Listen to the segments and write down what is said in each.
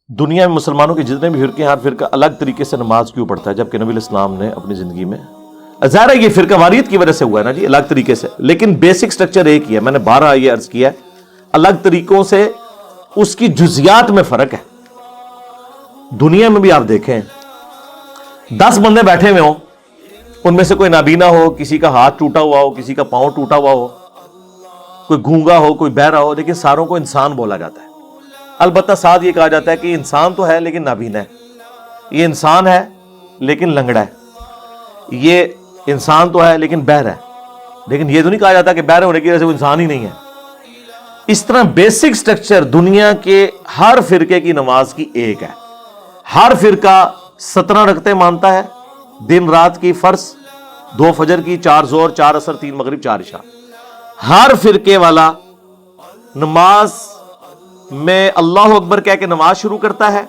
دنیا میں مسلمانوں کے جتنے بھی فرقے ہیں، ہر فرقہ الگ طریقے سے نماز کیوں پڑھتا ہے، جبکہ نبی علیہ السلام نے اپنی زندگی میں، ظاہر ہے یہ فرقہ واریت کی وجہ سے ہوا ہے نا جی، الگ طریقے سے، لیکن بیسک سٹرکچر ایک ہی ہے۔ میں نے 12 یہ عرض کیا ہے، الگ طریقوں سے اس کی جزیات میں فرق ہے۔ دنیا میں بھی آپ دیکھیں 10 بندے بیٹھے ہوئے ہوں، ان میں سے کوئی نابینا ہو، کسی کا ہاتھ ٹوٹا ہوا ہو، کسی کا پاؤں ٹوٹا ہوا ہو، کوئی گونگا ہو، کوئی بہرا ہو، لیکن ساروں کو انسان بولا جاتا ہے۔ البتہ ساتھ یہ کہا جاتا ہے کہ انسان تو ہے لیکن نابینا ہے، یہ انسان ہے لیکن لنگڑا ہے، یہ انسان تو ہے لیکن بہر ہے، لیکن یہ تو نہیں کہا جاتا کہ بہر ہونے کی وجہ سے وہ انسان ہی نہیں ہے۔ اس طرح بیسک سٹرکچر دنیا کے ہر فرقے کی نماز کی ایک ہے۔ ہر فرقہ 17 رکعتیں مانتا ہے، دن رات کی فرض، 2 فجر کی، 4 ظہر، 4 عصر، 3 مغرب، 4 عشاء۔ ہر فرقے والا نماز میں اللہ اکبر کہہ کے نماز شروع کرتا ہے،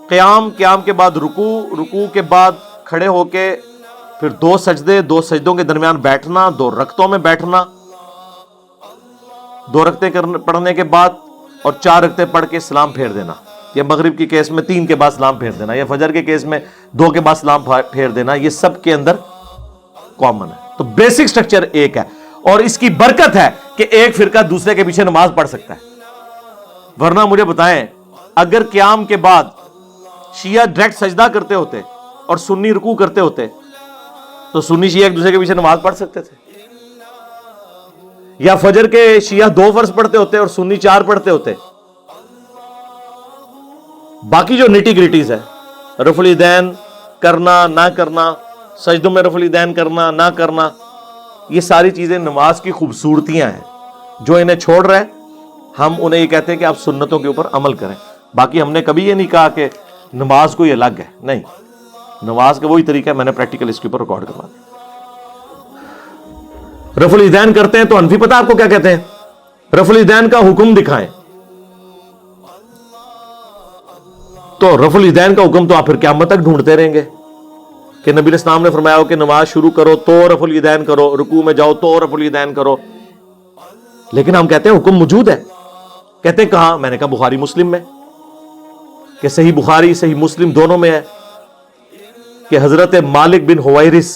قیام کے بعد رکوع کے بعد کھڑے ہو کے پھر 2 سجدے، 2 سجدوں کے درمیان بیٹھنا، 2 رکعتوں میں بیٹھنا، 2 رکعتیں پڑھنے کے بعد اور 4 رکعتیں پڑھ کے سلام پھیر دینا، یا مغرب کے کیس میں 3 کے بعد سلام پھیر دینا، یا فجر کے کیس میں 2 کے بعد سلام پھیر دینا، یہ سب کے اندر کامن ہے۔ تو بیسک سٹرکچر ایک ہے، اور اس کی برکت ہے کہ ایک فرقہ دوسرے کے پیچھے نماز پڑھ سکتا ہے۔ ورنہ مجھے بتائیں، اگر قیام کے بعد شیعہ ڈائریکٹ سجدہ کرتے ہوتے اور سنی رکوع کرتے ہوتے تو سنی شیعہ ایک دوسرے کے پیچھے نماز پڑھ سکتے تھے؟ یا فجر کے شیعہ 2 فرض پڑھتے ہوتے اور سنی 4 پڑھتے ہوتے؟ باقی جو نیٹی گریٹیز ہے، رفع الیدین کرنا نہ کرنا، سجدوں میں رفع الیدین کرنا نہ کرنا، یہ ساری چیزیں نماز کی خوبصورتیاں ہیں۔ جو انہیں چھوڑ رہے ہم انہیں یہ کہتے ہیں کہ آپ سنتوں کے اوپر عمل کریں۔ باقی ہم نے کبھی یہ نہیں کہا کہ نماز کوئی الگ ہے، نہیں، نماز کا وہی طریقہ ہے، میں نے پریکٹیکل اس کے اوپر ریکارڈ کروا دیا۔ رفع الیدین کرتے ہیں تو حنفی پتہ آپ کو کیا کہتے ہیں؟ رفع الیدین کا حکم دکھائیں، تو رفع الیدین کا حکم تو آپ پھر قیامت تک ڈھونڈتے رہیں گے کہ نبی علیہ السلام نے فرمایا ہو کہ نماز شروع کرو تو رفع الیدین کرو، رکوع میں جاؤ تو رفع الیدین کرو، لیکن ہم کہتے ہیں حکم موجود ہے۔ کہتے ہیں کہاں؟ میں نے کہا بخاری مسلم میں، کہ صحیح بخاری صحیح مسلم دونوں میں ہے کہ حضرت مالک بن حویرث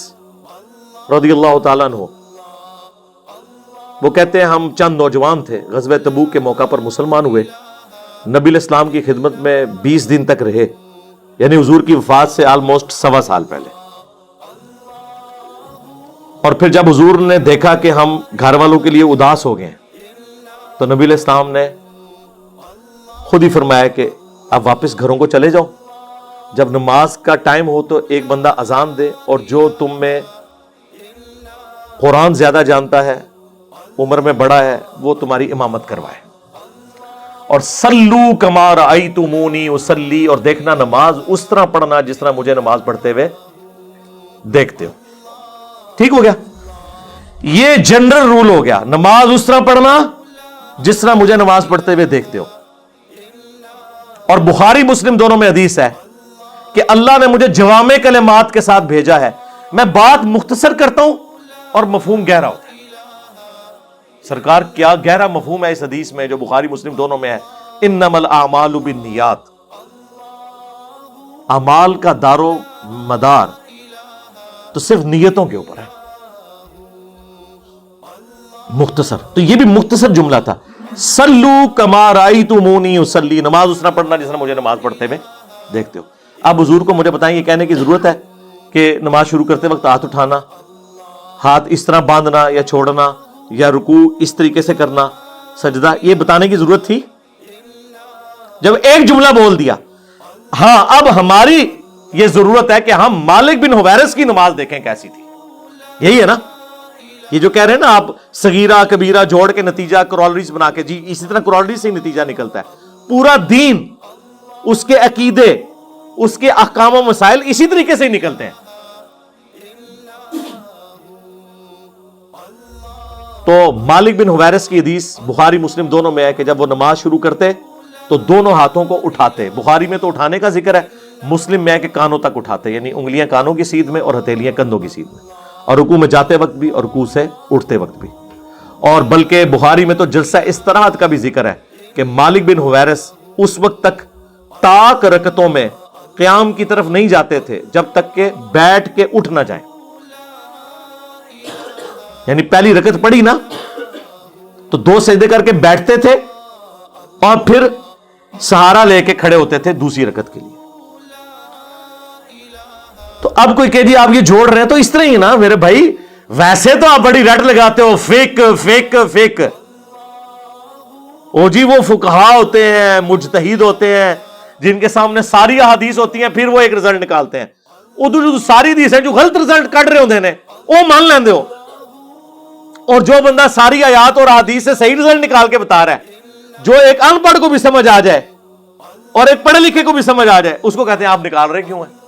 رضی اللہ تعالیٰ عنہ، وہ کہتے ہیں ہم چند نوجوان تھے، غزوہ تبوک کے موقع پر مسلمان ہوئے، نبی علیہ السلام کی خدمت میں 20 دن تک رہے، یعنی حضور کی وفات سے آلموسٹ 1.25 سال پہلے۔ اور پھر جب حضور نے دیکھا کہ ہم گھر والوں کے لیے اداس ہو گئے ہیں تو نبی علیہ السلام نے خود ہی فرمایا کہ آپ واپس گھروں کو چلے جاؤ، جب نماز کا ٹائم ہو تو ایک بندہ اذان دے، اور جو تم میں قرآن زیادہ جانتا ہے، عمر میں بڑا ہے، وہ تمہاری امامت کروائے، اور صلو کما رأیتمونی اصلی، اور دیکھنا نماز اس طرح پڑھنا جس طرح مجھے نماز پڑھتے ہوئے دیکھتے ہو۔ ٹھیک ہو گیا؟ یہ جنرل رول ہو گیا، نماز اس طرح پڑھنا جس طرح مجھے نماز پڑھتے ہوئے دیکھتے ہو۔ اور بخاری مسلم دونوں میں حدیث ہے کہ اللہ نے مجھے جوامع کلمات کے ساتھ بھیجا ہے، میں بات مختصر کرتا ہوں اور مفہوم گہرا ہوتا ہے۔ سرکار کیا گہرا مفہوم ہے اس حدیث میں جو بخاری مسلم دونوں میں ہے، انما الاعمال بالنیات، اعمال کا دار و مدار تو صرف نیتوں کے اوپر ہے۔ مختصر، تو یہ بھی مختصر جملہ تھا، صلو کما رأیتمونی اصلی، نماز اس طرح پڑھنا جس طرح مجھے نماز پڑھتے ہوئے دیکھتے ہو۔ اب حضور کو مجھے بتائیں یہ کہنے کی ضرورت ہے کہ نماز شروع کرتے وقت ہاتھ اٹھانا، ہاتھ اس طرح باندھنا یا چھوڑنا، یا رکوع اس طریقے سے کرنا، سجدہ، یہ بتانے کی ضرورت تھی؟ جب ایک جملہ بول دیا۔ ہاں، اب ہماری یہ ضرورت ہے کہ ہم مالک بن حویرث کی نماز دیکھیں کیسی تھی۔ یہی ہے نا، یہ جو کہہ رہے ہیں نا آپ صغیرہ کبیرہ جوڑ کے نتیجہ کرالریز بنا کے، جی اسی طرح کرالریز سے ہی نتیجہ نکلتا ہے۔ پورا دین، اس کے عقیدے، اس کے احکام و مسائل اسی طریقے سے ہی نکلتے ہیں۔ تو مالک بن حویرث کی حدیث بخاری مسلم دونوں میں ہے کہ جب وہ نماز شروع کرتے تو دونوں ہاتھوں کو اٹھاتے، بخاری میں تو اٹھانے کا ذکر ہے، مسلم میں ہے کہ کانوں تک اٹھاتے، یعنی انگلیاں کانوں کی سیدھ میں اور ہتھیلیاں کندھوں کی سیدھ میں، اور رکوع میں جاتے وقت بھی اور رکوع سے اٹھتے وقت بھی۔ اور بلکہ بخاری میں تو جلسہ استراحت کا بھی ذکر ہے کہ مالک بن حویرث اس وقت تک طاق رکعتوں میں قیام کی طرف نہیں جاتے تھے جب تک کہ بیٹھ کے اٹھ نہ جائیں. یعنی پہلی رکعت پڑھی نا تو 2 سجدے کر کے بیٹھتے تھے اور پھر سہارا لے کے کھڑے ہوتے تھے دوسری رکعت کے لیے. تو اب کوئی کہ جی آپ یہ جوڑ رہے ہیں تو اس طرح ہی نا میرے بھائی, ویسے تو آپ بڑی رٹ لگاتے ہو فیک فیک فیک. او جی وہ فقہا ہوتے ہیں, مجتہد ہوتے ہیں, جن کے سامنے ساری احادیث ہوتی ہیں, پھر وہ ایک رزلٹ نکالتے ہیں. ادھر جو ساری حدیث ہیں جو غلط رزلٹ کٹ رہے ہوتے ہیں وہ مان لیندے ہو, اور جو بندہ ساری آیات اور احادیث سے صحیح رزلٹ نکال کے بتا رہا ہے, جو ایک ان پڑھ کو بھی سمجھ آ جائے اور ایک پڑھے لکھے کو بھی سمجھ آ جائے, اس کو کہتے ہیں آپ نکال رہے کیوں ہیں؟